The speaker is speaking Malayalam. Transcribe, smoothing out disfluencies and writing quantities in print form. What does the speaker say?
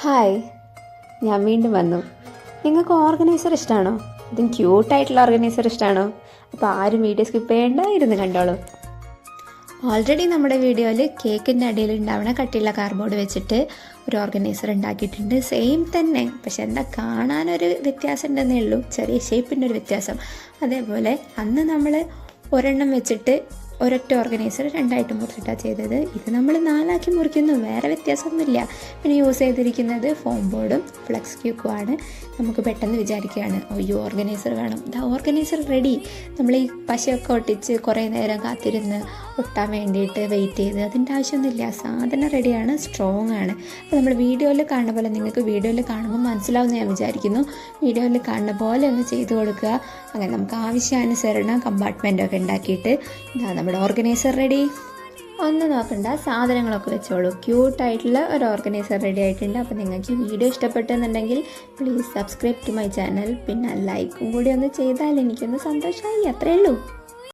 ഹായ്, ഞാൻ വീണ്ടും വന്നു. നിങ്ങൾക്ക് ഓർഗനൈസർ ഇഷ്ടമാണോ? അതും ക്യൂട്ടായിട്ടുള്ള ഓർഗനൈസർ ഇഷ്ടമാണോ? അപ്പോൾ ആരും വീഡിയോ സ്കിപ്പ് ചെയ്യേണ്ട, ഇരുന്ന് കണ്ടോളൂ. ഓൾറെഡി നമ്മുടെ വീഡിയോയിൽ കേക്കിൻ്റെ അടിയിൽ ഉണ്ടാവുന്ന കട്ടിയുള്ള കാർഡ്ബോർഡ് വെച്ചിട്ട് ഒരു ഓർഗനൈസർ ഉണ്ടാക്കിയിട്ടുണ്ട്. സെയിം തന്നെ, പക്ഷെ എന്താ കാണാനൊരു വ്യത്യാസം ഉണ്ടെന്നേ ഉള്ളൂ, ചെറിയ ഷേപ്പിൻ്റെ ഒരു വ്യത്യാസം. അതേപോലെ അന്ന് നമ്മൾ ഒരെണ്ണം വെച്ചിട്ട് ഒരൊറ്റ ഓർഗനൈസർ രണ്ടായിട്ട് മുറിച്ചിട്ടാണ് ചെയ്തത്. ഇത് നമ്മൾ നാലാക്കി മുറിക്കുന്നു, വേറെ വ്യത്യാസമൊന്നുമില്ല. പിന്നെ യൂസ് ചെയ്തിരിക്കുന്നത് ഫോം ബോർഡും ഫ്ലെക്സ് ക്യൂക്കുമാണ്. നമുക്ക് പെട്ടെന്ന് വിചാരിക്കുകയാണ് അയ്യോ ഓർഗനൈസർ വേണം, ഇതാ ഓർഗനൈസർ റെഡി. നമ്മൾ ഈ പശയൊക്കെ ഒട്ടിച്ച് കുറേ നേരം കാത്തിരുന്ന് ഒട്ടാൻ വേണ്ടിയിട്ട് വെയിറ്റ് ചെയ്ത് അതിൻ്റെ ആവശ്യമൊന്നുമില്ല. സാധനം റെഡിയാണ്, സ്ട്രോങ് ആണ്. അപ്പോൾ നമ്മൾ വീഡിയോയിൽ കാണുന്ന പോലെ നിങ്ങൾക്ക് വീഡിയോയിൽ കാണുമ്പോൾ മനസ്സിലാവുമെന്ന് ഞാൻ വിചാരിക്കുന്നു. വീഡിയോയിൽ കാണുന്ന പോലെ ഒന്ന് ചെയ്ത് കൊടുക്കുക. അങ്ങനെ നമുക്ക് ആവശ്യാനുസരണം കമ്പാർട്ട്മെൻറ്റൊക്കെ ഉണ്ടാക്കിയിട്ട് ഇതാ നമ്മുടെ ഓർഗനൈസർ റെഡി. ഒന്നും നോക്കണ്ട, സാധനങ്ങളൊക്കെ വെച്ചോളൂ. ക്യൂട്ടായിട്ടുള്ള ഒരു ഓർഗനൈസർ റെഡി ആയിട്ടുണ്ട്. അപ്പോൾ നിങ്ങൾക്ക് ഈ വീഡിയോ ഇഷ്ടപ്പെട്ടെന്നുണ്ടെങ്കിൽ please subscribe to my channel. പിന്നെ ലൈക്കും കൂടി ഒന്ന് ചെയ്താൽ എനിക്കൊന്ന് സന്തോഷമായി, അത്രയേ ഉള്ളൂ.